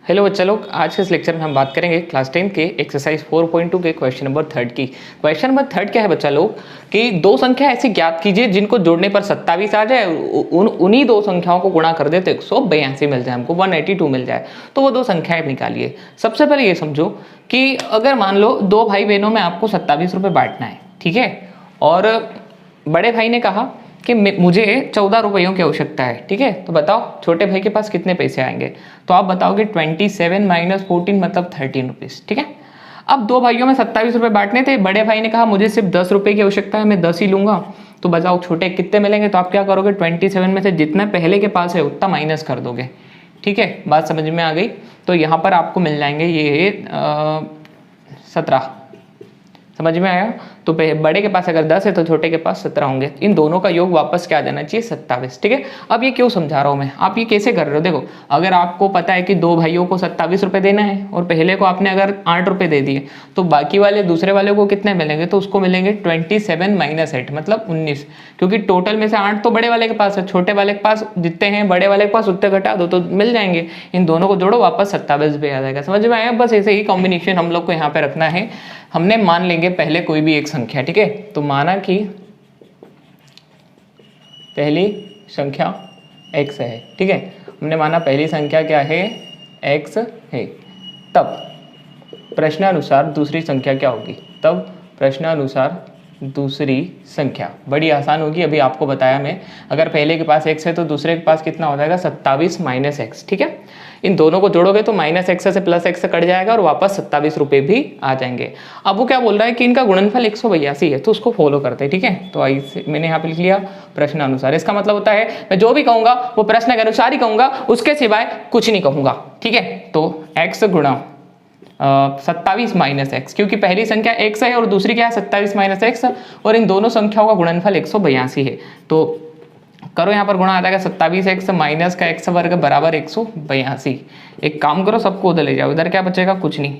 Hello बच्चा लोग, आज के इस लेक्चर में हम बात करेंगे क्लास 10 के एक्सरसाइज 4.2 के क्वेश्चन नंबर 3 की। क्वेश्चन नंबर 3 क्या है बच्चा लोग कि दो संख्या ऐसी ज्ञात कीजिए जिनको जोड़ने पर 27 आ जाए, उन्हीं दो संख्याओं को गुणा कर दे तो 182 मिल जाए, हमको 182 मिल जाए। तो वो दो संख्याएं निकालिए। सबसे पहले ये समझो कि अगर मान लो दो भाई बहनों में आपको 27 रुपये बांटना है, ठीक है, और बड़े भाई ने कहा कि मुझे 14 रुपयों की आवश्यकता है, ठीक है, तो बताओ छोटे भाई के पास कितने पैसे आएंगे। तो आप बताओगे 27 माइनस 14 मतलब 13 रुपीज़, ठीक है। अब दो भाइयों में 27 रुपये बांटने थे, बड़े भाई ने कहा मुझे सिर्फ 10 रुपये की आवश्यकता है, मैं 10 ही लूंगा। तो बताओ छोटे कितने मिलेंगे। तो आप क्या करोगे, 27 में से जितना पहले के पास है उतना माइनस कर दोगे, ठीक है। बात समझ में आ गई। तो यहाँ पर आपको मिल जाएंगे ये 17, समझ में आया। तो बड़े के पास अगर 10 है तो छोटे के पास 17 होंगे। इन दोनों का योग वापस क्या आ जाना चाहिए, 27, ठीक है। अब ये क्यों समझा रहा हूँ मैं, आप ये कैसे कर रहे हो। देखो, अगर आपको पता है कि दो भाइयों को 27 रुपये देना है और पहले को आपने अगर 8 रुपये दे दिए, तो बाकी वाले दूसरे वाले को कितने मिलेंगे, तो उसको मिलेंगे 27 माइनस 8 मतलब 19, क्योंकि टोटल में से 8 तो बड़े वाले के पास है, छोटे वाले के पास जितने हैं बड़े वाले के पास उतने घटा दो तो मिल जाएंगे। इन दोनों को जोड़ो, वापस 27 भी आ जाएगा। समझ में आया। बस ऐसे ही कॉम्बिनेशन हम लोग को यहाँ पे रखना है। हमने मान लेंगे पहले कोई भी एक संख्या, ठीक है। तो माना कि पहली संख्या x है, ठीक है। हमने माना पहली संख्या क्या है, x है। तब प्रश्नानुसार दूसरी संख्या क्या होगी, तब प्रश्नानुसार दूसरी संख्या बड़ी आसान होगी। अभी आपको बताया मैं, अगर पहले के पास x है तो दूसरे के पास कितना हो जाएगा, 27 माइनस एक्स, ठीक है। इन दोनों को जोड़ोगे तो माइनस एक्स से प्लस एक्स कट जाएगा और वापस 27 रुपये भी आ जाएंगे। अब वो क्या बोल रहा है कि इनका गुणनफल 182 है, तो उसको फॉलो करते हैं, ठीक है। तो मैंने यहाँ पे लिख लिया प्रश्न अनुसार। इसका मतलब होता है मैं जो भी कहूँगा वो प्रश्न के अनुसार ही कहूँगा, उसके सिवाय कुछ नहीं कहूँगा, ठीक है। तो x गुणा 27 माइनस एक्स, क्योंकि पहली संख्या x है और दूसरी क्या है 27 माइनस एक्स, और इन दोनों संख्याओं का गुणनफल 182 है। तो करो यहाँ पर गुणा आ जाएगा 27x माइनस का x वर्ग बराबर 182। एक काम करो, सबको उधर ले जाओ, इधर क्या बचेगा, कुछ नहीं,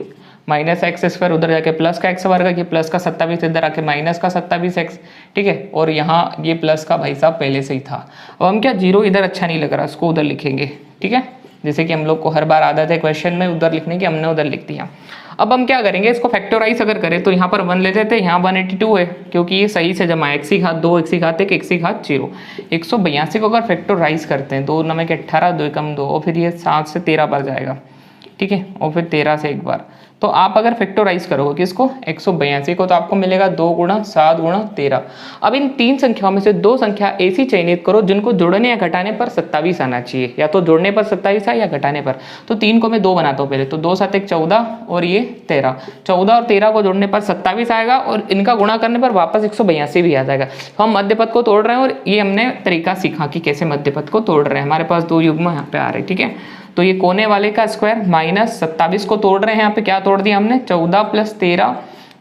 माइनस एक्स स्क्वायर, उधर जाके प्लस का x वर्ग, ये प्लस का 27 इधर आके माइनस का 27x, ठीक है। और यहाँ ये प्लस का भाई साहब पहले से ही था। अब हम क्या, जीरो इधर अच्छा नहीं लग रहा, इसको उधर लिखेंगे, ठीक है। जैसे कि हम लोग को हर बार आदत है क्वेश्चन में उधर लिखने की, हमने उधर लिख दिया। अब हम क्या करेंगे, इसको फैक्टराइज अगर करें तो यहाँ पर 1 ले लेते हैं, यहाँ 182 है, क्योंकि ये सही से जमा है, x की घात 2, x की घात 1, x की घात 0। 182 को अगर फैक्टराइज करते हैं, 2 9 के 18, 2 कम 2, और फिर ये 7 से 13 पर जाएगा, ठीक है, और फिर 13 से एक बार। तो आप अगर फैक्टराइज करोगे किसको, 182 को, तो आपको मिलेगा 2 गुणा 7 गुणा 13। अब इन तीन संख्याओं में से दो संख्या ऐसी चयनित करो जिनको जोड़ने या घटाने पर 27 आना चाहिए, या तो जोड़ने पर 27 है या घटाने पर। तो 3 को मैं 2 बनाता हूँ पहले, तो 2 7 1 14 और ये 13, 14 और 13 को जोड़ने पर 27 आएगा और इनका गुणा करने पर वापस 182 भी आ जाएगा। तो हम मध्य पद को तोड़ रहे हैं और ये हमने तरीका सीखा कि कैसे मध्य पद को तोड़ रहे हैं। हमारे पास दो युग्म यहाँ पे आ रहे हैं, ठीक है। तो ये कोने वाले का स्क्वायर माइनस 27 को तोड़ रहे हैं, यहाँ पे क्या तोड़ दिया हमने, 14 प्लस 13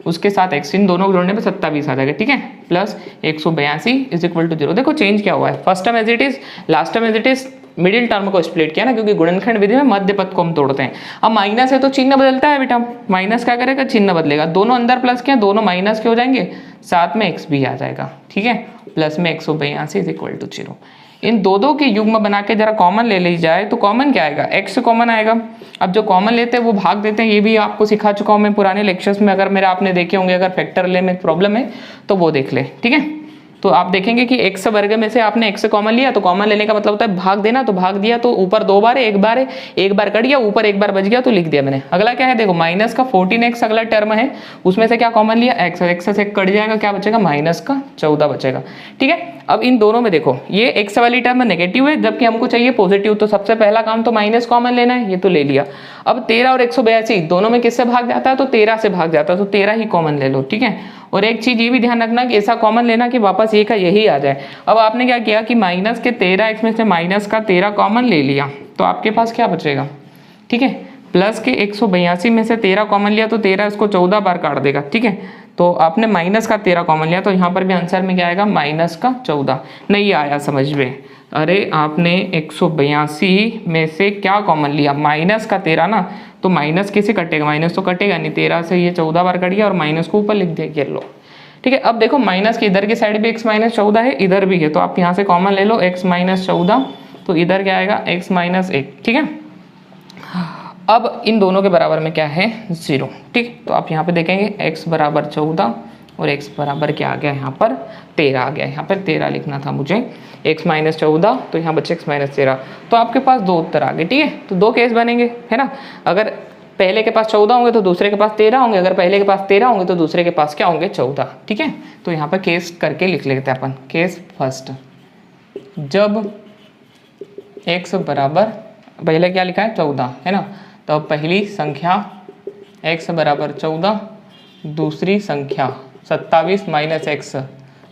उसके साथ x, इन दोनों को जोड़ने पे 27 आ जाएगा, ठीक है, प्लस 182 इज इक्वल टू 0। देखो चेंज क्या हुआ है, first term as it is, last term as it is, middle term को स्प्लिट किया ना, क्योंकि गुणनखंड विधि में मध्य पद को हम तोड़ते हैं। अब माइनस है तो चिन्ह बदलता है बेटा, माइनस क्या करेगा, चिन्ह बदलेगा, दोनों अंदर प्लस के दोनों माइनस के हो जाएंगे, साथ में x भी आ जाएगा, ठीक है, प्लस में 182 इज इक्वल टू 0। इन दो के युग्म बना के जरा कॉमन ले ली जाए तो कॉमन क्या आएगा, x कॉमन आएगा। अब जो कॉमन लेते हैं वो भाग देते हैं, ये भी आपको सिखा चुका हूँ मैं पुराने लेक्चर्स में, अगर मेरा आपने देखे होंगे, अगर फैक्टर ले में प्रॉब्लम है तो वो देख ले, ठीक है। तो आप देखेंगे कि x वर्ग में से आपने x कॉमन लिया, तो कॉमन लेने का मतलब होता है भाग देना, तो भाग दिया तो ऊपर 2 बार है, एक बार है, एक बार कट गया, ऊपर एक बार बच गया तो लिख दिया मैंने। अगला क्या है, देखो माइनस का 14x अगला टर्म है, उसमें से क्या कॉमन लिया, x से कट जाएगा, क्या बचेगा, माइनस का 14 बचेगा, ठीक है। अब इन दोनों में देखो ये x वाली टर्म नेगेटिव है जबकि हमको चाहिए पॉजिटिव, तो सबसे पहला काम तो माइनस कॉमन लेना है, ये तो ले लिया। अब 13 और 182 दोनों में किससे भाग जाता है, तो 13 से भाग जाता है, तो 13 ही कॉमन ले लो, ठीक है। और एक चीज ये भी ध्यान रखना कि ऐसा कॉमन लेना कि वापस ये का यही आ जाए। अब आपने क्या किया कि माइनस के 13x में से माइनस का 13 कॉमन ले लिया, तो आपके पास क्या बचेगा, ठीक है, प्लस के 182 में से 13 कॉमन लिया तो 13 इसको 14 बार काट देगा, ठीक है। तो आपने माइनस का 13 कॉमन लिया, तो यहाँ पर भी आंसर में क्या आएगा, माइनस का 14। नहीं आया समझ में, अरे आपने 182 में से क्या कॉमन लिया, माइनस का 13 ना, तो माइनस कैसे कटेगा, माइनस तो कटेगा नहीं, 13 से ये 14 बार कट गया और माइनस को ऊपर लिख दिया, ये लो, ठीक है। अब देखो माइनस की इधर की साइड भी x माइनस 14 है, इधर भी है, तो आप यहाँ से कॉमन ले लो x माइनस 14, तो इधर क्या आएगा x माइनस 1, ठीक है। अब इन दोनों के बराबर में क्या है 0, ठीक। तो आप यहाँ पे देखेंगे x बराबर 14 और x बराबर क्या आ गया यहाँ पर 13 आ गया। यहाँ पर 13 लिखना था मुझे, x माइनस 14 तो यहाँ बचे x माइनस 13। तो आपके पास दो उत्तर आ गए, ठीक है। तो दो केस बनेंगे, है ना। अगर पहले के पास 14 होंगे तो दूसरे के पास 13 होंगे, अगर पहले के पास 13 होंगे तो दूसरे के पास क्या होंगे 14, ठीक है। तो यहाँ पर केस करके लिख लेते हैं अपन। केस फर्स्ट, जब x बराबर, पहले क्या लिखा है 14, है ना। तो पहली संख्या x बराबर 14, दूसरी संख्या 27 माइनस एक्स,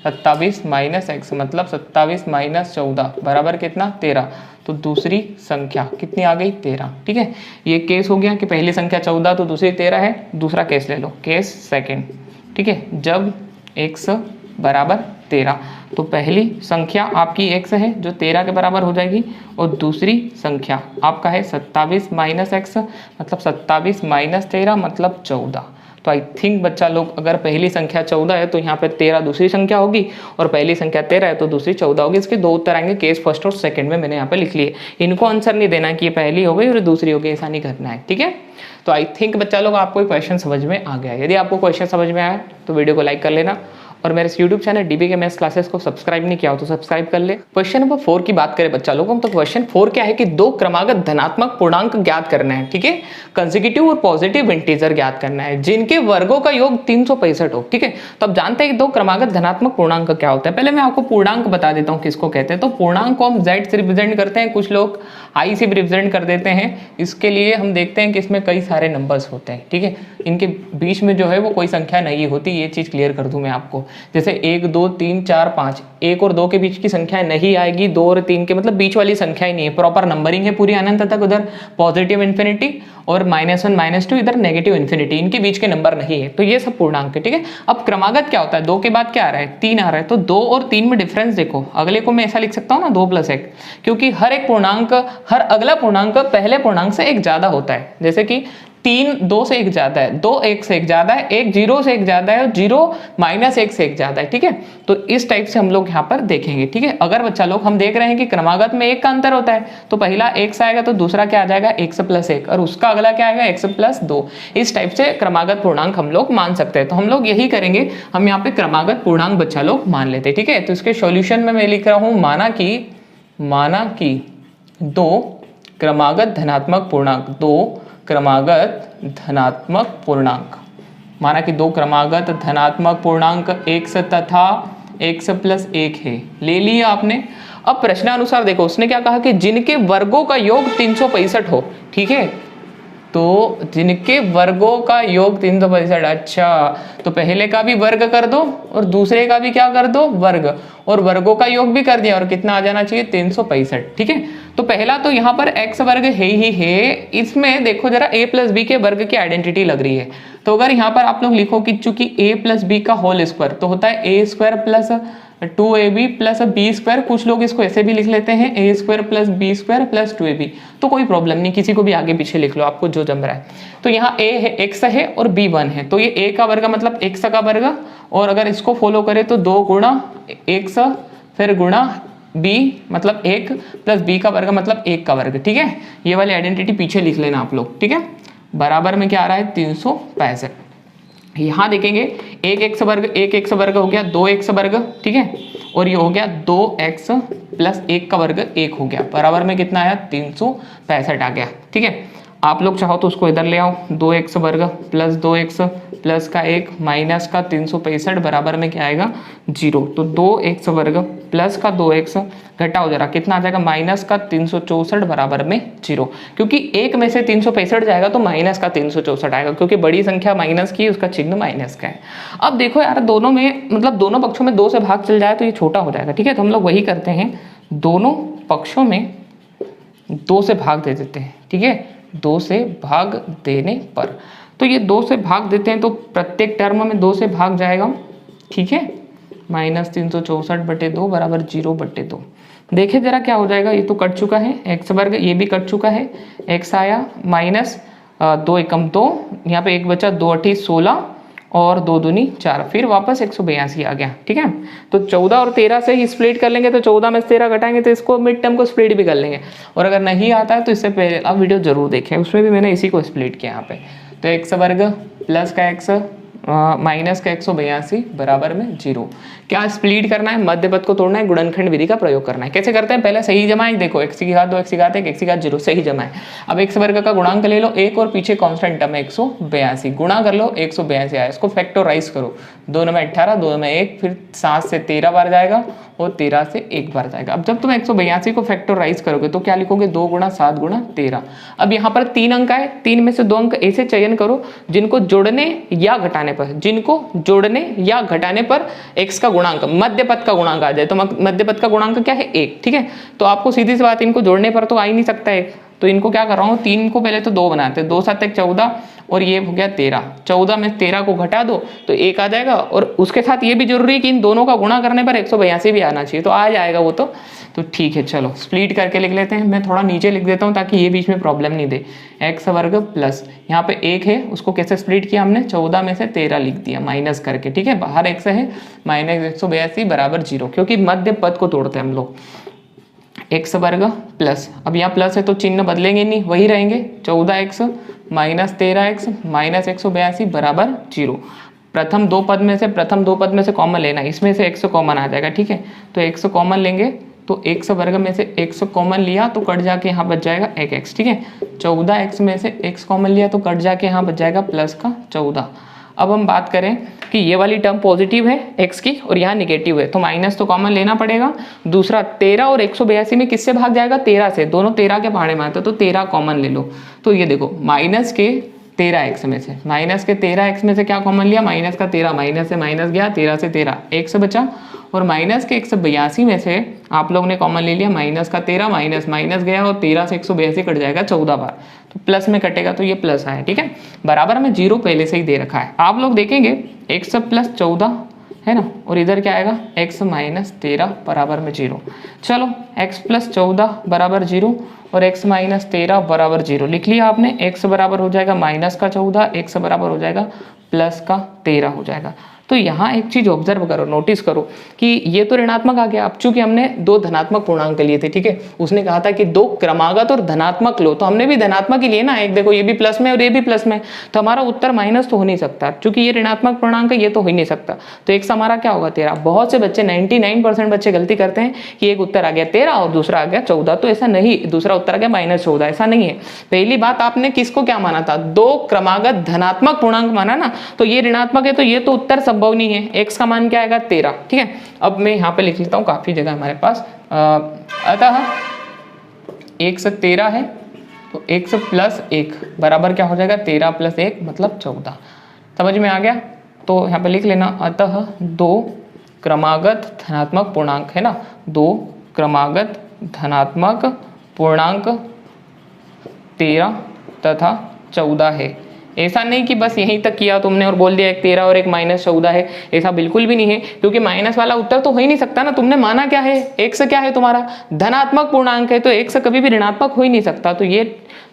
27 माइनस एक्स मतलब 27 माइनस 14 बराबर कितना 13। तो दूसरी संख्या कितनी आ गई 13, ठीक है। ये केस हो गया कि पहली संख्या 14 तो दूसरी 13 है। दूसरा केस ले लो, केस सेकंड, ठीक है। जब x बराबर 13, तो पहली संख्या आपकी x है जो 13 के बराबर हो जाएगी, और दूसरी संख्या आपका है 27 माइनस एक्स मतलब 27 माइनस 13 मतलब 14। तो आई थिंक बच्चा लोग, अगर पहली संख्या 14 है तो यहाँ पे 13 दूसरी संख्या होगी, और पहली संख्या 13 है तो दूसरी 14 होगी। इसके दो उत्तर आएंगे, केस फर्स्ट और सेकंड में मैंने यहाँ पे लिख लिए। इनको आंसर नहीं देना कि ये पहली हो गई और दूसरी हो गई, ऐसा नहीं करना है, ठीक है। तो आई थिंक बच्चा लोग आपको क्वेश्चन समझ में आ गया। यदि आपको क्वेश्चन समझ में आया तो वीडियो को लाइक कर लेना, और मेरे यूट्यूब चैनल डीबी के मैथ्स क्लासेस को सब्सक्राइब नहीं किया हो तो सब्सक्राइब कर ले। क्वेश्चन नंबर 4 की बात करें बच्चा लोगों, तो क्वेश्चन 4 क्या है कि दो क्रमागत धनात्मक पूर्णांक ज्ञात करना है, ठीक है। कंसेक्यूटिव और पॉजिटिव इंटीजर ज्ञात करना है जिनके वर्गों का योग 365 हो, ठीक है। तो अब जानते हैं कि दो क्रमागत धनात्मक पूर्णांक क्या होता है। पहले मैं आपको पूर्णांक बता देता हूँ किसको कहते हैं। तो पूर्णांक को हम z से रिप्रेजेंट करते हैं, कुछ लोग i से भी रिप्रेजेंट कर देते हैं। इसके लिए हम देखते हैं कि इसमें कई सारे नंबर्स होते हैं, ठीक है। इनके बीच में जो है वो कोई संख्या नहीं होती, ये चीज क्लियर कर दूं मैं आपको। जैसे 1 2 3 4 5, 1 और 2 के बीच की संख्या नहीं आएगी, 2 और 3 के मतलब बीच वाली संख्या ही नहीं है। प्रॉपर नंबरिंग है पूरी अनंत तक, उधर पॉजिटिव इन्फिनिटी और -1 -2 इधर नेगेटिव इन्फिनिटी, इनके बीच के नंबर नहीं है। तो ये सब पूर्णांक है, ठीक है। अब क्रमागत क्या होता है, 2 के बाद क्या आ रहा है 3 आ रहा है। तो 2 और 3 में डिफरेंस देखो, अगले को मैं ऐसा लिख सकता हूँ ना 2 + 1, क्योंकि हर एक पूर्णांक, हर अगला पूर्णांक पहले पूर्णांक से एक ज्यादा होता है। जैसे कि 3 2 से 1 ज्यादा है, 2 1 से 1 ज्यादा है, 1 0 से 1 ज्यादा है, और 0 -1 से 1 ज्यादा है, ठीक है। तो इस टाइप से हम लोग यहाँ पर देखेंगे, ठीक है। अगर बच्चा लोग हम देख रहे हैं कि क्रमागत में 1 का अंतर होता है, तो पहला x आएगा तो दूसरा क्या आ जाएगा x + 1, और उसका अगला क्या आएगा x + 2। इस टाइप से क्रमागत पूर्णांक हम लोग मान सकते हैं। तो हम लोग यही करेंगे, हम यहाँ पे क्रमागत पूर्णांक बच्चा लोग मान लेते हैं, ठीक है। तो इसके सॉल्यूशन में मैं लिख रहा हूँ, माना कि 2 क्रमागत धनात्मक पूर्णांक, 2 क्रमागत धनात्मक पूर्णांक, माना कि 2 क्रमागत धनात्मक पूर्णांक x तथा x + 1 है, ले लिया आपने। अब प्रश्नानुसार देखो उसने क्या कहा कि जिनके वर्गों का योग 365 हो, ठीक है। तो जिनके वर्गों का योग 365, अच्छा, तो पहले का भी वर्ग कर दो और दूसरे का भी क्या कर दो वर्ग, और वर्गों का योग भी कर दिया, और कितना आ जाना चाहिए 365, ठीक है। तो पहला तो यहाँ पर x वर्ग है ही है, इसमें देखो जरा a + b के वर्ग की आइडेंटिटी लग रही है। तो अगर यहाँ पर आप लोग लिखो कि चूंकि a + b का होल स्क्वायर, तो होता है a² + 2ab + b², कुछ लोग इसको ऐसे भी लिख लेते हैं a² + b² + 2ab। तो कोई प्रॉब्लम नहीं, किसी को भी आगे पीछे लिख लो, आपको जो जम रहा है। तो यहाँ a है, x है और b 1 है, तो ये a का वर्ग मतलब x का वर्ग, और अगर इसको फॉलो करें तो 2 × x फिर गुणा b मतलब 1 + b का वर्ग मतलब 1 का वर्ग, ठीक है। ये वाली आइडेंटिटी पीछे लिख लेना आप लोग, ठीक है। बराबर में क्या आ रहा है 365। यहाँ देखेंगे 1x वर्ग हो गया 2x वर्ग, ठीक है, और ये हो गया 2x + 1 का वर्ग 1 हो गया, बराबर में कितना आया 365 आ गया, ठीक है। आप लोग चाहो तो उसको इधर ले आओ, 2x वर्ग + 2x प्लस का 1 माइनस का 365 बराबर में क्या आएगा 0। तो 2x वर्ग प्लस का 2x घटाओ जरा, कितना आ जाएगा माइनस का 364 बराबर में 0। क्योंकि 1 में से 365 जाएगा तो माइनस का 364 आएगा, क्योंकि बड़ी संख्या माइनस की, उसका चिन्ह माइनस का है। अब देखो यार, दोनों में मतलब दोनों पक्षों में 2 से भाग चल जाए तो ये छोटा हो जाएगा, ठीक है। तो हम लोग वही करते हैं, दोनों पक्षों में 2 से भाग दे देते हैं, ठीक है। 2 से भाग देने पर तो ये 2 से भाग देते हैं तो प्रत्येक टर्म में 2 से भाग जाएगा, ठीक है। माइनस 364/2 बराबर 0/2। देखिए जरा क्या हो जाएगा, ये तो कट चुका है, x वर्ग ये भी कट चुका है, x आया माइनस 2 एकम 2, यहाँ पे 1 बचा 2 8 16 और 2 दूनी 4, फिर वापस 182 आ गया। ठीक है, तो 14 और 13 से ही स्प्लिट कर लेंगे, तो 14 में से 13 घटाएंगे तो इसको मिड टर्म को स्प्लिट भी कर लेंगे। और अगर नहीं आता है तो इससे पहले आप वीडियो जरूर देखें, उसमें भी मैंने इसी को स्प्लिट किया यहाँ पे। तो एक्स वर्ग प्लस का एक्स माइनस का 182 बराबर में 0। क्या स्प्लिट करना है, मध्य पद को तोड़ना है, गुणनखंड विधि का प्रयोग करना है। कैसे करते हैं, पहले सही जमाएं, देखो x की घात 2 x की घात 1 x की घात 0 सही जमाएं। अब x वर्ग का गुणांक ले लो 1 और पीछे कांस्टेंट टर्म है 182, गुणा कर लो 182 आया, इसको फैक्टराइज करो, 2 में 18 2 में 1, फिर 7 से 13 बार जाएगा और 13 से 1 बार जाएगा। अब जब तुम 182 को फैक्टराइज करोगे तो क्या लिखोगे, 2 गुणा 7 गुणा 13। अब यहाँ पर 3 अंक आए, 3 में से 2 अंक ऐसे चयन करो जिनको जोड़ने या घटाने पर, जिनको जोड़ने या घटाने पर x का गुणांक, मध्य पद का गुणांक आ जाए। तो मध्य पद का गुणांक क्या है 1। ठीक है, तो आपको सीधी सी बात, इनको जोड़ने पर तो आ ही नहीं सकता है, तो इनको क्या कर रहा हूँ, 3 को पहले तो 2 बनाते हैं, 2 7 1 14 और ये हो गया 13। 14 में 13 को घटा दो तो 1 आ जाएगा, और उसके साथ ये भी जरूरी है कि इन दोनों का गुणा करने पर 182 भी आना चाहिए, तो आ जाएगा वो तो ठीक है। चलो स्प्लिट करके लिख लेते हैं, मैं थोड़ा नीचे लिख देता हूँ ताकि ये बीच में प्रॉब्लम नहीं दे। एक्स वर्ग प्लस यहाँ पे 1 है, उसको कैसे स्प्लिट किया हमने, 14 में से 13 लिख दिया माइनस करके। ठीक है, बाहर x है, माइनस 182 बराबर 0, क्योंकि मध्य पद को तोड़ते हैं हम लोग। एक्स वर्ग प्लस, अब यहाँ प्लस है तो चिन्ह बदलेंगे नहीं, वही रहेंगे, 14x माइनस 13x माइनस 182 बराबर 0। प्रथम दो पद में से कॉमन लेना, इसमें से x कॉमन आ जाएगा। ठीक है, तो x कॉमन लेंगे तो x वर्ग में से x कॉमन लिया तो कट जाके यहाँ बच जाएगा 1x। ठीक है, 14x में से x कॉमन लिया तो कट जाके यहाँ बच जाएगा प्लस का 14। अब हम बात करें कि ये वाली टर्म पॉजिटिव है x की और यहाँ निगेटिव है, तो माइनस तो कॉमन लेना पड़ेगा। दूसरा 13 और 182 में किससे भाग जाएगा, 13 से, दोनों 13 के पहाड़े में आते, तो 13 कॉमन ले लो। तो ये देखो माइनस के 13x में से, माइनस के 13x में से क्या कॉमन लिया, माइनस का 13, माइनस से माइनस गया, 13 से 13 x बचा, और माइनस के 182 में से आप लोग ने कॉमन ले लिया माइनस का 13, माइनस माइनस गया और 13 से 182 कट जाएगा 14 बार, तो प्लस में कटेगा तो ये प्लस आया। ठीक है, बराबर में 0 पहले से ही दे रखा है। आप लोग देखेंगे x प्लस 14 है ना, और इधर क्या आएगा x माइनस 13 बराबर में 0। चलो x प्लस 14 बराबर 0 और x माइनस 13 बराबर 0 लिख लिया आपने। x बराबर हो जाएगा माइनस का 14, x बराबर हो जाएगा प्लस का 13 हो जाएगा। तो यहाँ एक चीज ऑब्जर्व करो, नोटिस करो कि ये तो ऋणात्मक आ गया। अब चूंकि हमने 2 धनात्मक पूर्णांक लिए थे, ठीक है, उसने कहा था कि 2 क्रमागत और धनात्मक लो, तो हमने भी धनात्मक ही लिए ना। एक देखो ये भी प्लस में और ये भी प्लस में, तो हमारा उत्तर माइनस तो हो नहीं सकता, चूंकि ये ऋणात्मक पूर्णांक है, ये तो हो ही नहीं सकता। तो एक हमारा क्या होगा 13। बहुत से बच्चे 99% बच्चे गलती करते हैं कि एक उत्तर आ गया 13 और दूसरा आ गया 14, तो ऐसा नहीं, दूसरा उत्तर आ गया माइनस 14, ऐसा नहीं है। पहली बात आपने किसको क्या माना था, 2 क्रमागत धनात्मक पूर्णांक माना ना, तो ये ऋणात्मक है, तो ये तो उत्तर संभव नहीं है। x का मान क्या आएगा 13। ठीक है, अब मैं यहाँ पे लिख लेता हूँ, काफी जगह हमारे पास। अतः x 13 है तो x प्लस 1 बराबर क्या हो जाएगा 13 प्लस 1 मतलब 14। समझ में आ गया, तो यहाँ पे लिख लेना, अतः 2 क्रमागत धनात्मक पूर्णांक है ना, 2 क्रमागत धनात्मक पूर्णांक 13 तथा 14 है। ऐसा नहीं कि बस यहीं तक किया तुमने और बोल दिया एक 13 और एक माइनस 14 है, ऐसा बिल्कुल भी नहीं है, क्योंकि माइनस वाला उत्तर तो हो ही नहीं सकता ना। तुमने माना क्या है, x क्या है तुम्हारा धनात्मक पूर्णांक है, तो x कभी भी ऋणात्मक हो ही नहीं सकता, तो ये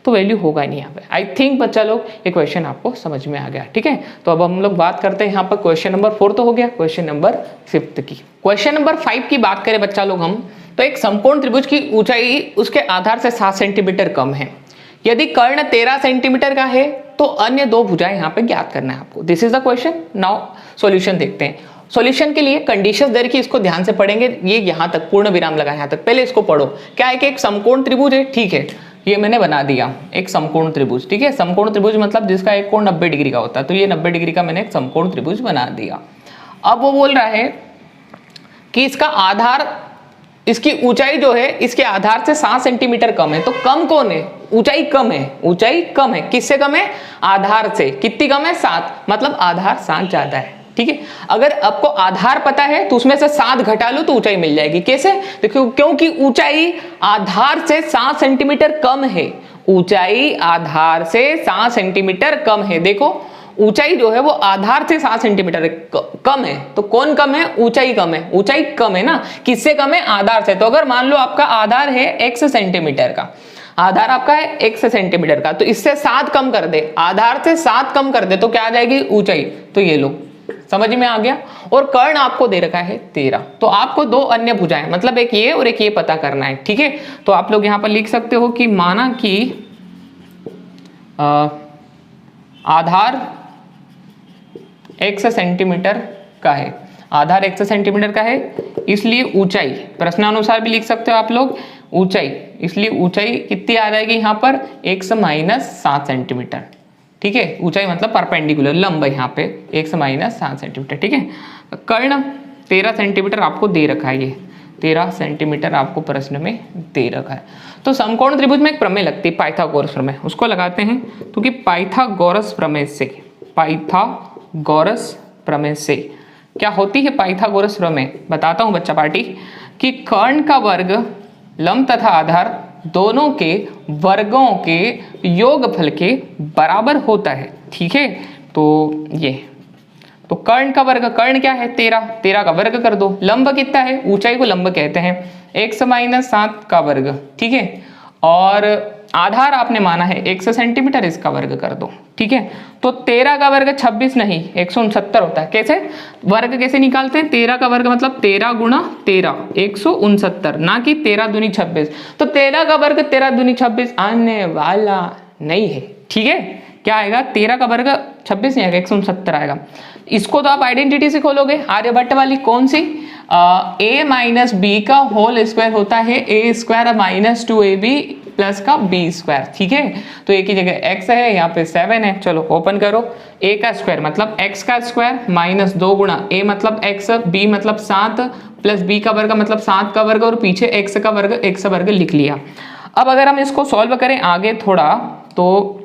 तो वैल्यू होगा ही नहीं यहाँ पे। आई थिंक बच्चा लोग ये क्वेश्चन आपको समझ में आ गया। ठीक है, तो अब हम लोग बात करते हैं यहाँ पर क्वेश्चन नंबर 4 तो हो गया, क्वेश्चन नंबर 5 की। क्वेश्चन नंबर 5 की बात करें बच्चा लोग हम, तो एक समकोण त्रिभुज की ऊंचाई उसके आधार से 7 सेंटीमीटर कम है। यदि कर्ण 13 सेंटीमीटर का है तो अन्य 2 भुजाएं यहाँ पे ज्ञात करना है आपको। This is the question. Now solution देखते हैं। सॉल्यूशन के लिए कंडीशंस दे रखी, इसको ध्यान से पढ़ेंगे, ये यहाँ तक पूर्ण विराम लगा यहाँ तक, पहले इसको पढ़ो। क्या है कि एक समकोण त्रिभुज है, ठीक है, ये मैंने बना दिया एक समकोण त्रिभुज। ठीक है, समकोण त्रिभुज मतलब जिसका एक कोण 90 डिग्री का होता है, तो ये 90 डिग्री का मैंने एक समकोण त्रिभुज बना दिया। अब वो बोल रहा है कि इसका आधार, इसकी ऊंचाई जो है इसके आधार से 7 सेंटीमीटर कम है। तो कम कौन है, ऊंचाई कम है, ऊंचाई कम है, किससे कम है, आधार से। कितनी कम है, 7, मतलब आधार 7 ज्यादा है। ठीक है, अगर आपको आधार पता है तो उसमें से 7 घटा लो तो ऊंचाई मिल जाएगी। कैसे, देखो क्योंकि ऊंचाई आधार से 7 सेंटीमीटर कम है, ऊंचाई आधार से 7 सेंटीमीटर कम है। देखो ऊंचाई जो है वो आधार से 7 सेंटीमीटर कम है, तो कौन कम है, ऊंचाई कम है। ऊंचाई कम है ना, किससे कम है, आधार से। तो अगर मान लो आपका आधार है x सेंटीमीटर का, आधार आपका है x सेंटीमीटर का, तो इससे 7 कम कर दे, आधार से 7 कम कर दे तो क्या आ जाएगी ऊंचाई, तो ये लो, समझ में आ गया। और कर्ण आपको दे रखा है 13, तो आपको दो अन्य भुजाएं, मतलब एक ये और एक ये पता करना है, ठीक है। तो आप लोग यहां पर लिख सकते हो कि माना कि आधार x सेंटीमीटर का है, आधार x सेंटीमीटर का है, इसलिए ऊंचाई प्रश्नानुसार भी लिख सकते हो आप लोग ऊंचाई, इसलिए ऊंचाई कितनी आ जाएगी यहाँ पर x माइनस 7 सेंटीमीटर, ठीक है। ऊंचाई मतलब परपेंडिकुलर, लंब यहाँ पे x माइनस 7 सेंटीमीटर, ठीक है। कर्ण 13 सेंटीमीटर आपको दे रखा है, ये 13 सेंटीमीटर आपको प्रश्न में दे रखा है। तो समकोण त्रिभुज में एक प्रमेय लगती है पाइथागोरस प्रमेय, उसको लगाते हैं। तो कि पाइथागोरस प्रमेय से, पाइथागोरस प्रमेय से क्या होती है पाइथागोरस प्रमेय, बताता हूं बच्चा पार्टी, कि कर्ण का वर्ग लंब तथा आधार दोनों के वर्गों के योगफल के बराबर होता है, ठीक है। तो ये तो कर्ण का वर्ग, कर्ण क्या है 13, 13 का वर्ग कर दो, लंब कितना है, ऊंचाई को लंब कहते हैं, x माइनस 7 का वर्ग, ठीक है। और आधार आपने माना है 1 सेंटीमीटर, इसका वर्ग कर दो, ठीक है। तो 13 का वर्ग 26 नहीं 169 होता है। कैसे वर्ग कैसे निकालते हैं, 13 का वर्ग मतलब 13 गुणा 13 169, ना कि 13 दूनी 26। तो 13 का वर्ग 13 दूनी 26 आने वाला नहीं है, ठीक है। क्या आएगा 13 का वर्ग 26 नहीं आएगा, 169 आएगा। इसको तो आप आइडेंटिटी से खोलोगे, आर्यभट्ट वाली, कौन सी, a माइनस बी का होल स्क्वायर होता है a square minus 2ab plus का b स्क्वायर, ठीक है। तो एक ही जगह x है, यहाँ पे 7 है, चलो ओपन करो, a का स्क्वायर मतलब x का स्क्वायर माइनस 2 गुणा a मतलब x, b मतलब 7 प्लस b का वर्ग मतलब 7 का वर्ग, और पीछे x का वर्ग, x वर्ग लिख लिया। अब अगर हम इसको सॉल्व करें आगे थोड़ा, तो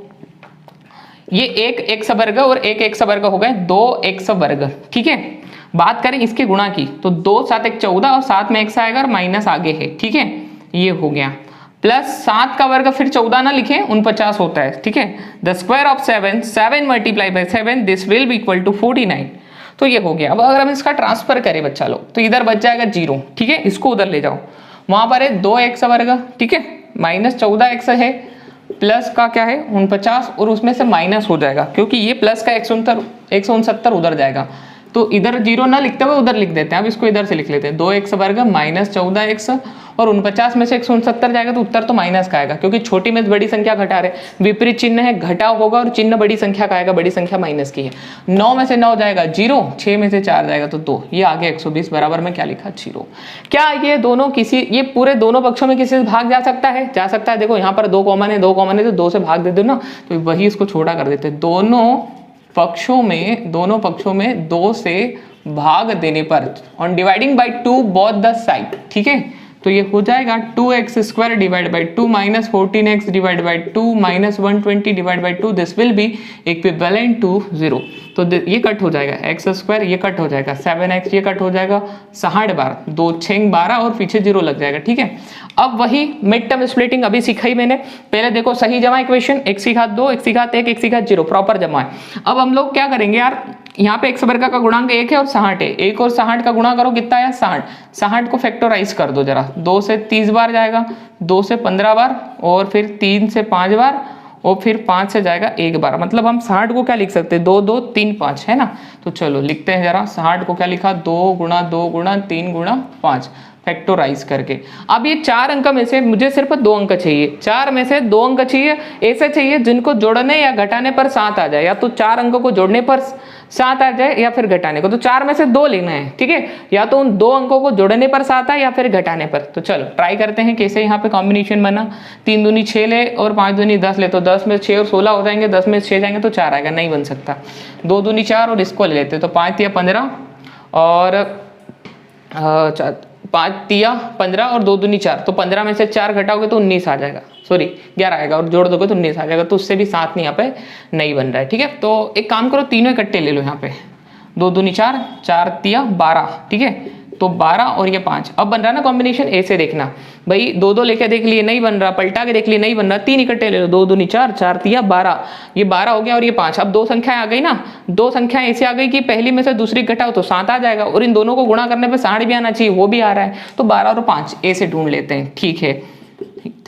ये एक x वर्ग और एक x वर्ग हो गए 2x वर्ग, ठीक है। बात करें इसके गुणा की, तो 2 7 1 14 और 7 में x आएगा और माइनस आगे है, ठीक है, ये हो गया। प्लस 7 का वर्ग फिर 14 ना लिखें 49 होता है, ठीक है। The square of 7 multiply by 7 this will be equal to 49। तो ये हो गया। अब अगर हम इसका ट्रांसफर करें बच्चा लोग, तो इधर बच जाएगा 0, ठीक है, इसको उधर ले जाओ, वहां पर है 2x वर्ग, ठीक है, माइनस 14x है, प्लस का क्या है 49, और उसमें से माइनस हो जाएगा क्योंकि ये प्लस का 169 उधर जाएगा, तो इधर 0 ना लिखते हुए उधर लिख देते हैं। अब इसको इधर से लिख लेते हैं, 2x वर्ग माइनस 14x, और 49 में से 169 जाएगा तो उत्तर तो माइनस का आएगा, क्योंकि छोटी में बड़ी संख्या घटा रहे, विपरीत चिन्ह है, घटाव होगा और चिन्ह बड़ी संख्या का आएगा, बड़ी संख्या माइनस की है। 9 में से 9 जाएगा 0, 6 में से 4 जाएगा तो 2, ये आगे 120 बराबर में क्या लिखा 0। क्या ये दोनों किसी, ये पूरे दोनों पक्षों में किसी से भाग जा सकता है, जा सकता है। देखो यहाँ पर 2 कॉमन है, 2 कॉमन है, तो 2 से भाग दे दो ना, तो वही इसको छोटा कर देते। दोनों पक्षों में 2 से भाग देने पर, on dividing by 2 both the side, ठीक है, तो ये हो जाएगा 2x square divide by 2 minus 14x divide by 2 minus 120 divide by 2, this will be equivalent to 0। तो ये कट हो जाएगा, x स्क्वायर ये कट हो जाएगा, 7x ये कट हो जाएगा, 60 बार 2 6 12 और पीछे 0 लग जाएगा, ठीक है। अब वही मिड टर्म स्प्लिटिंग अभी सिखाई मैंने, पहले देखो सही जमा इक्वेशन, x की घात 2 x की घात 1 x की घात 0 प्रॉपर जमा है। अब हम लोग क्या करेंगे यार, यहाँ पे x वर्ग का गुणांक 1 है और 60 है, 1 और 60 का गुणा करो कितना है 60, 60 को फैक्टराइज कर दो जरा, 2 से 30 बार जाएगा, 2 से 15 बार, और फिर 3 से 5 बार, और फिर 5 से जाएगा 1 बार। मतलब हम 60 को क्या लिख सकते हैं 2 2 3 5, है ना। तो चलो लिखते हैं जरा, 60 को क्या लिखा 2 गुणा 2 गुणा 3 गुणा 5 फैक्टराइज करके। अब ये 4 अंक में से मुझे सिर्फ 2 अंक चाहिए, 4 में से 2 अंक चाहिए, ऐसे चाहिए जिनको जोड़ने या घटाने पर 7 आ जाए, या तो 4 अंकों को जोड़ने पर 7 आ जाए या फिर घटाने को, तो 4 में से 2 लेना है, ठीक है, या तो उन 2 अंकों को जोड़ने पर 7 आए या फिर घटाने पर। तो चलो ट्राई करते हैं कैसे यहाँ पे कॉम्बिनेशन बना, 3 दूनी 6 ले और 5 दूनी 10 ले, तो 10 में 6 और 16 हो जाएंगे, 10 में 6 जाएंगे तो 4 आएगा, नहीं बन सकता। 2 दूनी 4 और इसको ले लेते, तो 5 या 15 और 5 तिया 15 और 2 दूनी 4, तो 15 में से 4 घटाओगे तो 19 आ जाएगा, सॉरी 11 आएगा, और जोड़ दोगे तो 19 आ जाएगा, तो उससे भी 7 नहीं यहाँ पे नहीं बन रहा है, ठीक है। तो एक काम करो, तीनों इकट्ठे ले लो यहाँ पे, 2 दूनी 4, 4 तिया 12, ठीक है, तो 12 और ये 5, अब बन रहा है ना कॉम्बिनेशन, ऐसे देखना भाई, 2 2 लेके देख लिए नहीं बन रहा, पलटा के देख लिए नहीं बन रहा, 3 इकट्ठे ले लो, 2 दूनी 4, 4 तिया 12, ये 12 हो गया और ये 5। अब 2 संख्याएं आ गई ना, 2 संख्याएं ऐसी आ गई कि पहली में से दूसरी घटाओ तो 7 आ जाएगा, और इन दोनों को गुणा करने पे 60 भी आना चाहिए, वो भी आ रहा है, तो 12 और 5 ऐसे ढूंढ लेते हैं, ठीक है।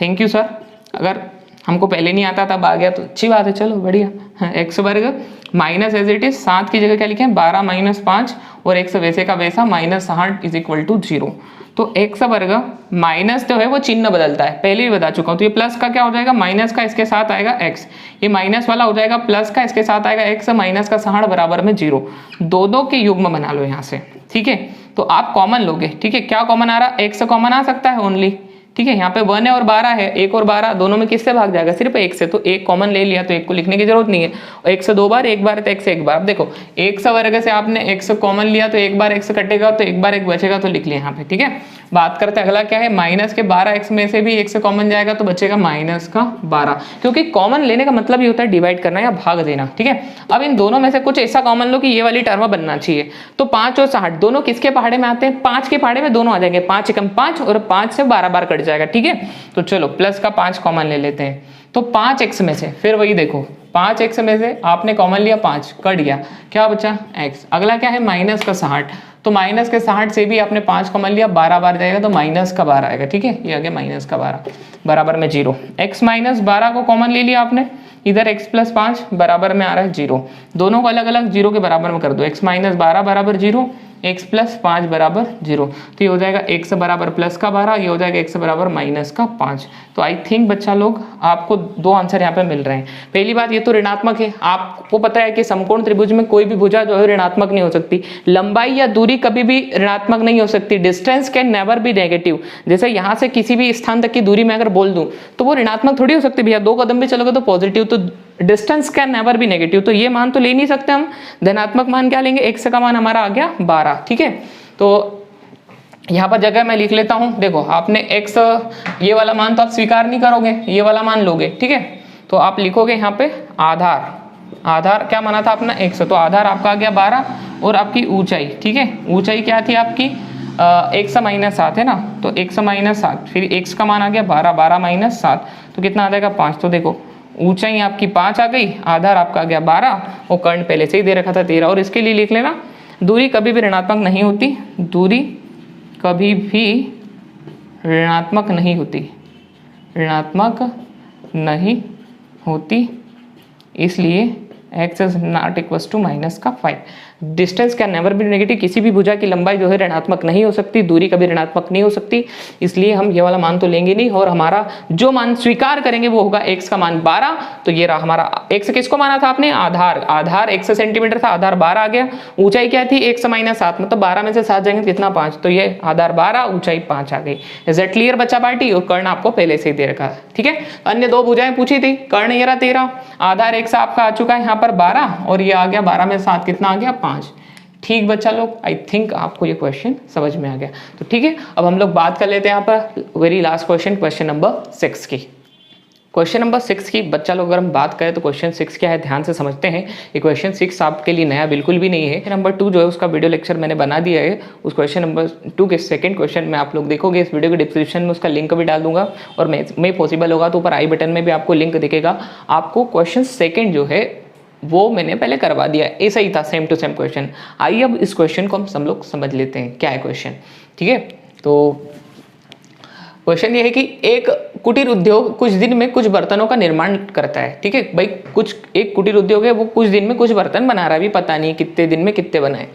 Thank you sir. अगर हमको पहले नहीं आता तब आ गया तो अच्छी बात है, चलो बढ़िया। हाँ, एक्स वर्ग माइनस एज इट इज 7 की जगह क्या लिखे हैं 12 माइनस 5 और एक्स वैसे का वैसा माइनस 60 इज इक्वल टू 0। तो एक्स वर्ग माइनस जो है वो चिन्ह बदलता है, पहले भी बता चुका हूँ। तो ये प्लस का क्या हो जाएगा माइनस का इसके साथ आएगा एक्स, ये माइनस वाला हो जाएगा प्लस का इसके साथ आएगा एक्स, माइनस का 60 बराबर में 0। दो के युग्म बना लो यहाँ से, ठीक है। तो आप कॉमन लोगे, ठीक है। क्या कॉमन आ रहा, एक्स कॉमन आ सकता है ओनली, ठीक है। यहाँ पे 1 है और 12 है, 1 और 12 दोनों में किससे भाग जाएगा सिर्फ 1 से, तो 1 कॉमन ले लिया तो 1 को लिखने की जरूरत नहीं है। और 1 से 2 बार, 1 बार तो 1 से 1 बार। अब देखो x वर्ग से आपने x कॉमन लिया तो 1 बार x कटेगा तो 1 बार 1 बचेगा, तो लिख लिया यहाँ पे, ठीक है। बात करते हैं अगला क्या है, माइनस के 12x में से भी 1 कॉमन जाएगा तो बचेगा माइनस का 12, क्योंकि कॉमन लेने का मतलब ये होता है डिवाइड करना या भाग देना, ठीक है। अब इन दोनों में से कुछ ऐसा कॉमन लो कि ये वाली टर्म बनना चाहिए। तो 5 और 60 दोनों किसके पहाड़े में आते हैं, 5 के पहाड़े में दोनों आ जाएंगे, 5 एकम 5 और 5 से 12 बार कट जाएगा, ठीक है। तो चलो प्लस का 5 कॉमन ले लेते हैं। तो 5x में से फिर वही देखो 5x में से आपने कॉमन लिया 5 कट गया, क्या बचा x। अगला क्या है माइनस का 60, तो माइनस के 60 से भी आपने 5 कॉमन लिया 12 बार जाएगा तो माइनस का 12 आएगा, ठीक है। ये आ गया माइनस का 12 बराबर में 0। x माइनस 12 को कॉमन ले लिया आपने, इधर x प्लस 5 बराबर में आ रहा है 0। दोनों को अलग अलग 0 के बराबर में कर दो, x माइनस 12 बराबर 0, x प्लस 5 बराबर 0। तो ये हो जाएगा x बराबर प्लस का 12, ये हो जाएगा x बराबर माइनस का 5। तो आई थिंक बच्चा लोग आपको 2 आंसर यहाँ पे मिल रहे हैं। पहली बात ये तो ऋणात्मक है, आपको पता है कि समकोण त्रिभुज में कोई भी भुजा जो है ऋणात्मक नहीं हो सकती, लंबाई या दूरी कभी भी ऋणात्मक नहीं हो सकती, distance can never be negative. जैसे यहाँ से किसी भी स्थान तक की दूरी मैं अगर बोल दूं तो वो ऋणात्मक थोड़ी हो सकती भैया, 2 कदम भी चलोगे तो पॉजिटिव, तो distance can never be negative, तो ये मान तो ले नहीं सकते हम। धनात्मक मान क्या लेंगे, x का मान हमारा आ गया 12, ठीक है। तो यहाँ पर जगह मैं लिख लेता हूँ, देखो आपने x ये वाला मान तो आप स्वीकार नहीं करोगे, ये वाला मान लोगे, ठीक है। तो आप लिखोगे यहाँ पे आधार, आधार क्या माना था अपना x, तो आधार आपका आ गया 12 और आपकी ऊंचाई, ठीक है। ऊंचाई क्या थी आपकी x माइनस 7 है ना, तो x माइनस 7, फिर x का मान आ गया 12, 12 माइनस 7 तो कितना आ जाएगा 5। तो देखो ऊंचाई आपकी 5 आ गई, आधार आपका आ गया 12 और कर्ण पहले से ही दे रखा था 13। और इसके लिए लिख लेना दूरी कभी भी ऋणात्मक नहीं होती, दूरी कभी भी ऋणात्मक नहीं होती, ऋणात्मक नहीं होती, इसलिए x is not equals to minus का 5। Distance can never be negative, किसी भी भुजा की लंबाई जो है ऋणात्मक नहीं हो सकती, दूरी कभी ऋणात्मक नहीं हो सकती, इसलिए हम ये वाला मान तो लेंगे नहीं। और हमारा जो मान स्वीकार करेंगे वो होगा x का मान 12। तो ये रहा हमारा x किसको माना था आपने, आधार, आधार x सेंटीमीटर था, आधार 12 आ गया। ऊंचाई क्या थी x माइनस 7, मतलब 12 में से 7 जाएंगे कितना 5, तो ये आधार 12 ऊंचाई 5 आ गई। इज दैट क्लियर बच्चा पार्टी। और कर्ण आपको पहले से ही दे रखा है, ठीक है। अन्य 2 भुजाएं पूछी थी, कर्ण ये रहा 13, आधार x आपका आ चुका है यहाँ पर 12 और ये आ गया 12 में 7 कितना आ गया 5। ठीक बच्चा लोग, आई थिंक आपको ये क्वेश्चन समझ में आ गया। तो ठीक है, अब हम लोग बात कर लेते हैं यहाँ पर very last question, question number 6 की। क्वेश्चन नंबर 6 की बच्चा लोग अगर हम बात करें तो क्वेश्चन 6 क्या है ध्यान से समझते हैं। ये क्वेश्चन 6 आपके लिए नया बिल्कुल भी नहीं है। नंबर 2 जो है उसका वीडियो लेक्चर मैंने बना दिया है, उस क्वेश्चन नंबर 2 के सेकंड क्वेश्चन में आप लोग देखोगे, इस वीडियो के डिस्क्रिप्शन में उसका लिंक भी डाल दूंगा और मैं पॉसिबल होगा तो ऊपर आई बटन में भी आपको लिंक दिखेगा। आपको क्वेश्चन सेकेंड जो है वो मैंने पहले करवा दिया, ऐसा ही था सेम टू सेम क्वेश्चन। आइए अब इस क्वेश्चन को हम लोग समझ लेते हैं क्या है क्वेश्चन, ठीक है। तो क्वेश्चन ये है कि एक कुटीर उद्योग कुछ दिन में कुछ बर्तनों का निर्माण करता है, ठीक है भाई। एक कुटीर उद्योग है, वो कुछ दिन में कुछ बर्तन बना रहा है, अभी पता नहीं कितने दिन में कितने बनाए।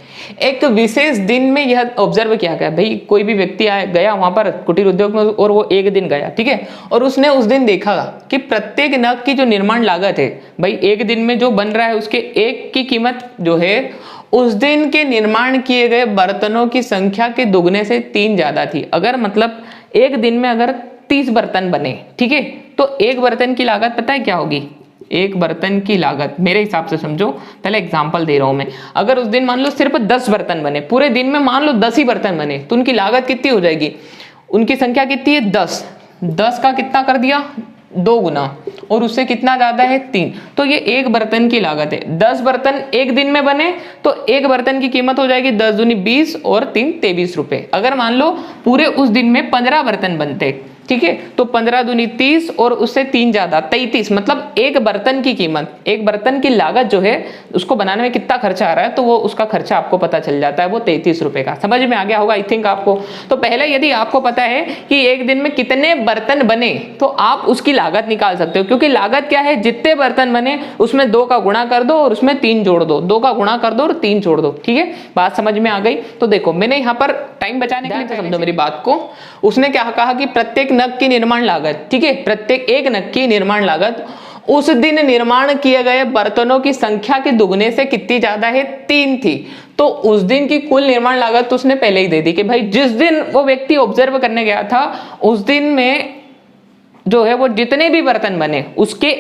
एक विशेष दिन में यह ऑब्जर्व किया गया, भाई कोई भी व्यक्ति गया वहां पर कुटीर उद्योग में और वो एक दिन गया, ठीक है, और उसने उस दिन देखा कि प्रत्येक नग की जो निर्माण लागत है, भाई एक दिन में जो बन रहा है उसके एक की कीमत जो है उस दिन के निर्माण किए गए बर्तनों की संख्या के दुगने से 3 ज्यादा थी। अगर मतलब एक दिन में अगर 30 बर्तन बने, ठीक है, तो एक बर्तन की लागत पता है क्या होगी, एक बर्तन की लागत मेरे हिसाब से समझो, पहले एग्जांपल दे रहा हूं मैं। अगर उस दिन मान लो सिर्फ 10 बर्तन बने, पूरे दिन में मान लो 10 ही बर्तन बने, तो उनकी लागत कितनी हो जाएगी, उनकी संख्या कितनी है 10, 10 का कितना कर दिया 2 गुना और उससे कितना ज्यादा है 3, तो ये एक बर्तन की लागत है। 10 बर्तन एक दिन में बने तो एक बर्तन की कीमत हो जाएगी 10 दूनी 20 और 3 23 रुपए। अगर मान लो पूरे उस दिन में 15 बर्तन बनते, ठीक है। तो 15 दूनी 30 और उससे 3 ज्यादा 33, मतलब एक बर्तन की कीमत, एक बर्तन की लागत जो है उसको बनाने में कितना खर्चा आ रहा है, तो वो उसका खर्चा आपको पता चल जाता है, वो 33 रुपए का। समझ में आ गया होगा आई थिंक आपको। तो पहले यदि आपको पता है कि एक दिन में कितने बर्तन बने तो आप उसकी लागत निकाल सकते हो, क्योंकि लागत क्या है, जितने बर्तन बने उसमें 2 का गुणा कर दो और उसमें 3 जोड़ दो, 2 का गुणा कर दो और 3 जोड़ दो। ठीक है, बात समझ में आ गई। तो देखो मैंने यहाँ पर टाइम बचाने के लिए, समझो मेरी बात को, उसने क्या कहा कि प्रत्येक नग की निर्माण लागत, ठीक है, प्रत्येक एक नग की निर्माण लागत उस दिन निर्माण किए गए बर्तनों की संख्या के दुगने से कितनी ज्यादा है, 3 थी। तो उस दिन की कुल निर्माण लागत तो उसने पहले ही दे दी कि भाई जिस दिन वो व्यक्ति ऑब्जर्व करने गया था उस दिन में जो है वो जितने भी बर्तन बने, उसके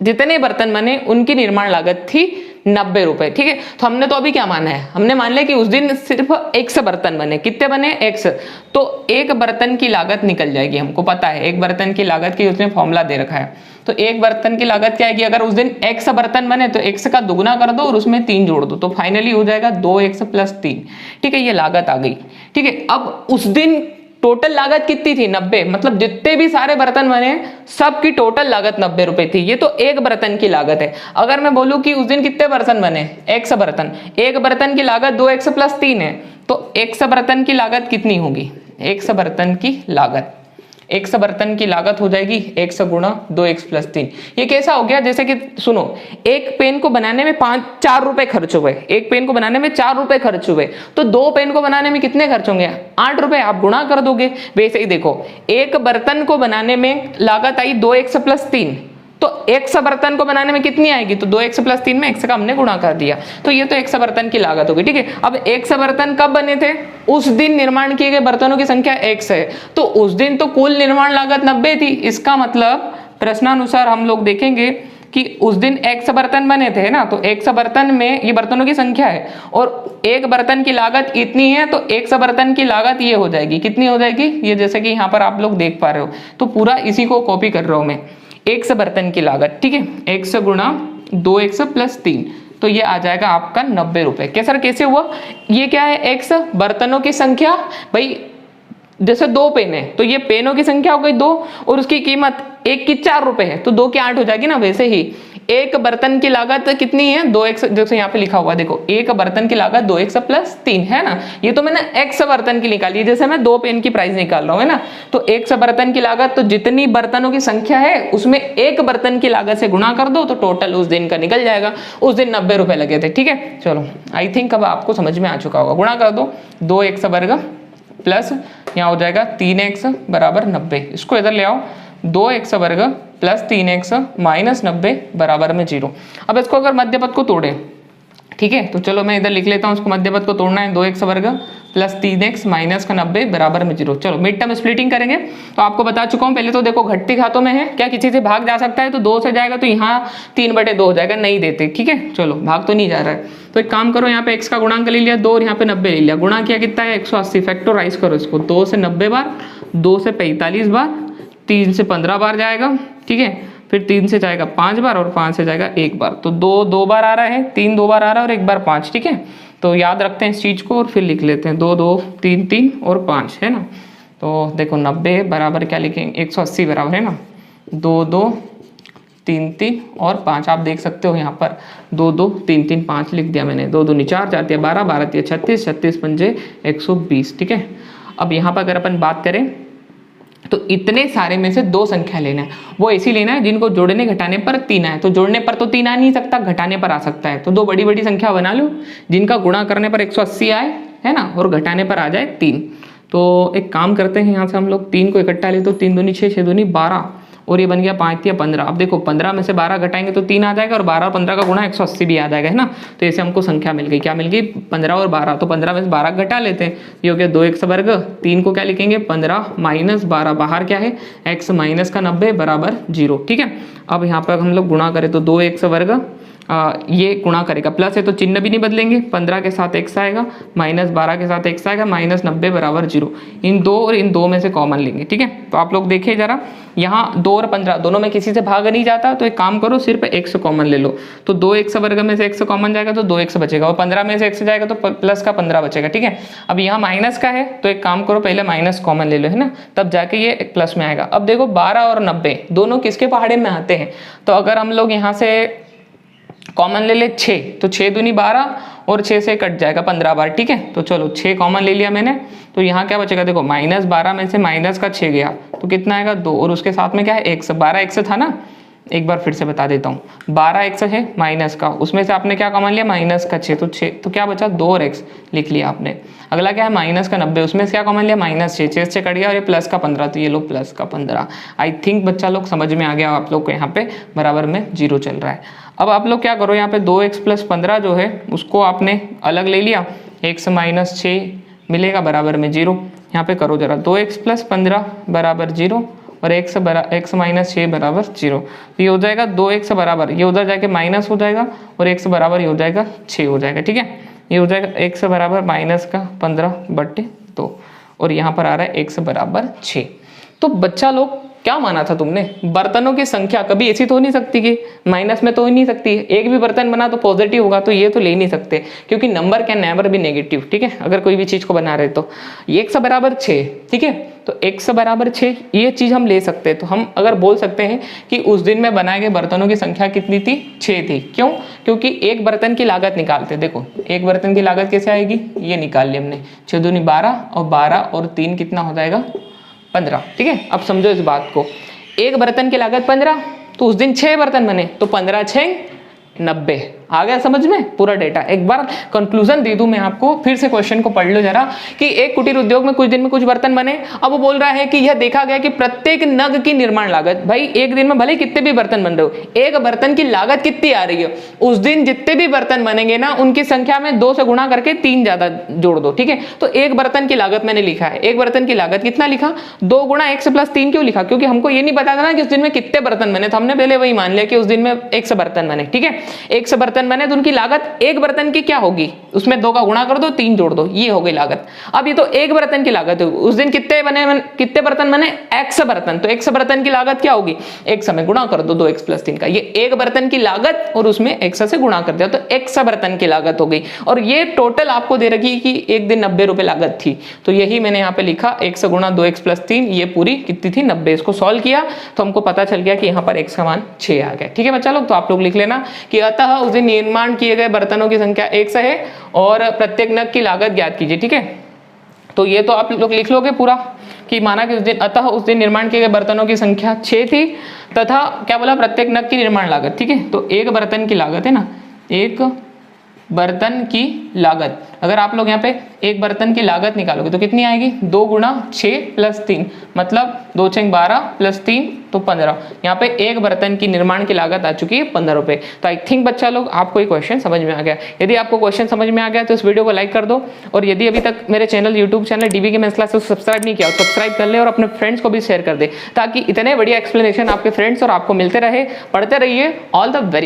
जितने बर्तन बने उनकी निर्माण लागत थी 90 रुपए। ठीक है, तो हमने तो अभी क्या माना है, हमने मान लिया कि उस दिन सिर्फ 100 बर्तन बने। कितने बने, 100। तो एक बर्तन की लागत निकल जाएगी, हमको पता है एक बर्तन की लागत की उसने फॉर्मूला दे रखा है। तो एक बर्तन की लागत क्या है कि अगर उस दिन 100 बर्तन बने तो 100 का दुगुना कर दो और उसमें 3 जोड़ दो, तो फाइनली हो जाएगा 2x + 3। ठीक है, ये लागत आ गई। ठीक है, अब उस दिन टोटल लागत कितनी थी, 90, मतलब जितने भी सारे बर्तन बने सबकी टोटल लागत 90 रुपए थी। ये तो एक बर्तन की लागत है। अगर मैं बोलूं कि उस दिन कितने बर्तन बने, 100 बर्तन, एक बर्तन की लागत 2x + 3 है, तो 100 बर्तन की लागत कितनी होगी, 100 बर्तन की लागत, 100 बर्तन की लागत हो जाएगी 100 गुणा 2x + 3। ये कैसा हो गया, जैसे कि सुनो, एक पेन को बनाने में 4 रुपए खर्च हुए, एक पेन को बनाने में 4 रुपए खर्च हुए, तो 2 पेन को बनाने में कितने खर्च होंगे, 8 रुपए, आप गुणा कर दोगे। वैसे ही देखो, एक बर्तन को बनाने में लागत आई 2x + 3, तो 100 बर्तन को बनाने में कितनी आएगी, तो 2x + 3 में 100 का हमने गुणा कर दिया, तो ये तो 100 बर्तन की लागत होगी। ठीक है, अब 100 बर्तन कब बने थे, उस दिन निर्माण किए गए बर्तनों की संख्या 100 है, तो उस दिन तो कुल निर्माण लागत 90 थी। इसका मतलब प्रश्नानुसार हम लोग देखेंगे कि उस दिन 100 बर्तन बने थे ना, तो 100 बर्तन में ये बर्तनों की संख्या है और एक बर्तन की लागत इतनी है, तो 100 बर्तन की लागत ये हो जाएगी, कितनी हो जाएगी, ये जैसे कि यहाँ पर आप लोग देख पा रहे हो, तो पूरा इसी को कॉपी कर रहा हूं मैं। 100 बर्तन की लागत, ठीक है, 100 गुणा 2x + 3, तो ये आ जाएगा आपका 90 रुपए। कैसे हुआ, ये क्या है, 100 बर्तनों की संख्या, भाई जैसे 2 पेन है तो ये पेनों की संख्या हो गई 2 और उसकी कीमत एक की 4 रुपए है, तो 2 की 8 हो जाएगी ना। वैसे ही एक बर्तन की लागत कितनी है, 2x, जैसे यहाँ पे लिखा हुआ देखो, एक बर्तन की लागत 2x + 3 है ना। ये तो मैंने 100 बर्तन की निकाली है, जैसे मैं 2 पेन की प्राइस निकाल रहा हूँ, है ना। तो 100 बर्तन की लागत, तो जितनी बर्तनों की संख्या है उसमें एक बर्तन की लागत से गुणा कर दो, तो टोटल उस दिन का निकल जाएगा। उस दिन 90 रुपए लगे थे। ठीक है, चलो आई थिंक अब आपको समझ में आ चुका होगा। गुणा कर दो, 2x वर्ग प्लस यहाँ हो जाएगा 3x = 90, इसको इधर ले आओ, 2x वर्ग प्लस 3x - 90 बराबर में 0। अब इसको अगर मध्य पद को तोड़े, ठीक है, तो चलो मैं इधर लिख लेता हूँ, उसको मध्य पद को तोड़ना है, 2x वर्ग प्लस 3x - 90 बराबर में 0। चलो मिड टर्म स्प्लिटिंग करेंगे, तो आपको बता चुका हूँ पहले, तो देखो घटती खातों में है, क्या किसी से भाग जा सकता है, तो 2 से जाएगा तो यहाँ 3/2 हो जाएगा, नहीं देते। ठीक है, चलो भाग तो नहीं जा रहा है, तो एक काम करो, यहाँ पे x का गुणांक ले लिया 2 और यहाँ पे 90 ले लिया, गुणा किया कितना है 180, फैक्टराइज करो इसको, 2 से 90 बार, 2 से 45 बार, 3 से 15 बार जाएगा, ठीक है, फिर 3 से जाएगा 5 बार और 5 से जाएगा 1 बार, तो 2 बार आ रहा है, 3 2 बार आ रहा है और 1 बार 5। ठीक है, तो याद रखते हैं इस चीज़ को और फिर लिख लेते हैं, 2 2 3 3 और 5 है ना। तो देखो 90 बराबर क्या लिखेंगे, 180 बराबर है ना, 2 2 3 3 और 5, आप देख सकते हो यहाँ पर 2 2 3 3 5 लिख दिया मैंने, 2 2 4 4 12 12 36 36 पंजे 120। ठीक है, अब यहाँ पर अगर अपन बात करें तो इतने सारे में से 2 संख्या लेना है, वो ऐसी लेना है जिनको जोड़ने घटाने पर 3 आए, तो जोड़ने पर तो 3 आ नहीं सकता, घटाने पर आ सकता है, तो 2 बड़ी बड़ी संख्या बना लो जिनका गुणा करने पर 180 आए, है ना, और घटाने पर आ जाए 3। तो एक काम करते हैं, यहाँ से हम लोग 3 को इकट्ठा ले, तो 3 दूनी 6 6 दूनी 12 और ये बन गया 5 या 15। अब देखो 15 में से 12 घटाएंगे तो 3 आ जाएगा और 12 और 15 का गुणा 180 भी आ जाएगा, है ना। तो ऐसे हमको संख्या मिल गई, क्या मिल गई, 15 और 12, तो 15 में से 12 घटा लेते हैं, ये हो गया 2x वर्ग, 3 को क्या लिखेंगे 15 - 12, बाहर क्या है x - का 90 बराबर 0। ठीक है, अब यहाँ पर हम लोग गुणा करें तो 2x वर्ग ये गुणा करेगा, प्लस है तो चिन्ह भी नहीं बदलेंगे, 15 के साथ x आएगा, -12 के साथ x आएगा, -90 बराबर 0। इन दो और इन दो में से कॉमन लेंगे, ठीक है। तो आप लोग देखिए जरा, यहाँ 2 और 15 दोनों में किसी से भाग नहीं जाता, तो एक काम करो सिर्फ x कॉमन ले लो, तो 2x वर्ग में से x कॉमन जाएगा तो 2x बचेगा, और 15 में से x जाएगा तो प्लस का 15 बचेगा, ठीक है। अब यहाँ माइनस का है तो एक काम करो पहले माइनस कॉमन ले लो, है ना, तब जाके ये प्लस में आएगा। अब देखो 12 और 90 दोनों किसके पहाड़े में आते हैं, तो अगर हम लोग यहाँ से कॉमन ले ले 6, तो 6 दूनी 12 और 6 से कट जाएगा 15 बार, ठीक है। तो चलो 6 कॉमन ले लिया मैंने, तो यहाँ क्या बचेगा, देखो -12 में से माइनस का 6 गया तो कितना आएगा 2, और उसके साथ में क्या है x, 12 x था ना, एक बार फिर से बता देता हूँ, 12 x है माइनस का, उसमें से आपने क्या कॉमन लिया माइनस का 6, तो 6 तो क्या बचा 2 और x लिख लिया आपने। अगला क्या है माइनस का 90, उसमें से क्या कॉमन लिया -6, 6 से कट गया, और ये प्लस का 15, तो ये लो प्लस का 15। आई थिंक बच्चा लोग समझ में आ गया आप लोग को, यहाँ पे बराबर में 0 चल रहा है। अब आप लोग क्या करो, यहाँ पे 2x + 15 जो है उसको आपने अलग ले लिया, x - 6 मिलेगा बराबर में 0। यहाँ पे करो जरा, 2x + 15 बराबर 0 और x - 6 बराबर 0। तो ये हो जाएगा 2x बराबर, ये उधर जाके माइनस हो जाएगा, और x बराबर ये हो जाएगा 6 हो जाएगा, ठीक है। ये हो जाएगा x बराबर -15/2, और यहाँ पर आ रहा है x बराबर 6। तो बच्चा लोग क्या माना था तुमने, बर्तनों की संख्या कभी ऐसी तो हो नहीं सकती कि माइनस में तो हो ही नहीं सकती है, एक भी बर्तन बना तो पॉजिटिव होगा, तो ये तो ले नहीं सकते, क्योंकि number can never be negative, ठीक है। अगर कोई भी चीज को बना रहे तो x बराबर 6, ठीक है, तो x बराबर 6 ये चीज हम ले सकते हैं। तो हम अगर बोल सकते हैं कि उस दिन में बनाए गए बर्तनों की संख्या कितनी थी, 6 थी। क्यों, क्योंकि एक बर्तन की लागत निकालते, देखो एक बर्तन की लागत कैसे आएगी, ये निकाल ली हमने, 6 दूनी 12 और 12 और 3 कितना हो जाएगा 15, ठीक है। अब समझो इस बात को, एक बर्तन की लागत 15, तो उस दिन 6 बर्तन बने, तो 15 × 6 90। आ गया समझ में पूरा डेटा। एक बार कंक्लूजन दे दूं मैं आपको, फिर से क्वेश्चन को पढ़ लो जरा, कि एक कुटीर उद्योग में कुछ दिन में कुछ बर्तन बने। अब वो बोल रहा है कि यह देखा गया कि प्रत्येक नग की निर्माण लागत, भाई एक दिन में भले कितने भी बर्तन बन रहे हो, एक बर्तन की लागत कितनी आ रही है, उस दिन जितने भी बर्तन बनेंगे ना उनकी संख्या में 2 से गुणा करके 3 ज्यादा जोड़ दो, ठीक है। तो एक बर्तन की लागत मैंने लिखा है, एक बर्तन की लागत कितना लिखा, 2 × x + 3 क्यों लिखा, क्योंकि हमको ये नहीं पता था ना कि उस दिन में कितने बर्तन बने, तो हमने पहले वही मान लिया कि उस दिन में 100 बर्तन बने, ठीक है। 100 बर्तन बने तो उनकी लागत एक बर्तन की क्या होगी, उसमें 2 का गुणा कर दो, 3 जोड़ दो, ये हो गई लागत। अब ये तो एक बर्तन की लागत है, उस दिन कितने बर्तन बने, 100 बर्तन, तो 100 बर्तन की लागत क्या होगी, 100 में गुणा कर दो 2x + 3 का, ये एक बर्तन की लागत और उसमें 100 से गुणा कर दिया, तो 100 बर्तन की लागत हो गई। और ये टोटल आपको दे रखी कि एक दिन 90 रुपए लागत थी, तो यही मैंने यहाँ पे लिखा 100 × 2x + 3, ये पूरी कितनी थी 90। इसको सॉल्व किया तो हमको पता चल गया कि यहाँ पर x का मान 6 आ गया, ठीक है बच्चा लोग। तो आप लोग लिख लेना कि अतः उस दिन निर्माण किए गए बर्तनों की संख्या 100 है और प्रत्येक नग की लागत ज्ञात कीजिए, ठीक है। तो ये तो आप लोग लिख लोगे पूरा कि माना कि उस दिन निर्माण किए गए बर्तनों की संख्या 6 थी, तथा क्या बोला, प्रत्येक नग की निर्माण लागत, ठीक है। तो एक बर्तन की लागत है ना, एक बर्तन की लागत, अगर आप लोग यहाँ पे एक बर्तन की लागत निकालोगे तो कितनी आएगी, 2 × 6 + 3, मतलब 2 × 6 12 + 3 तो 15। यहाँ पे एक बर्तन की निर्माण की लागत आ चुकी है 15 रुपए। तो आई थिंक बच्चा लोग आपको ये क्वेश्चन समझ में आ गया। यदि आपको क्वेश्चन समझ में आ गया तो इस वीडियो को लाइक कर दो, और यदि अभी तक मेरे यूट्यूब चैनल DB की मैथ्स क्लासेस सब्सक्राइब नहीं किया, सब्सक्राइब कर ले और अपने फ्रेंड्स को भी शेयर कर दे, ताकि इतने बढ़िया एक्सप्लेनेशन आपके फ्रेंड्स और आपको मिलते रहे। पढ़ते रहिए। All the very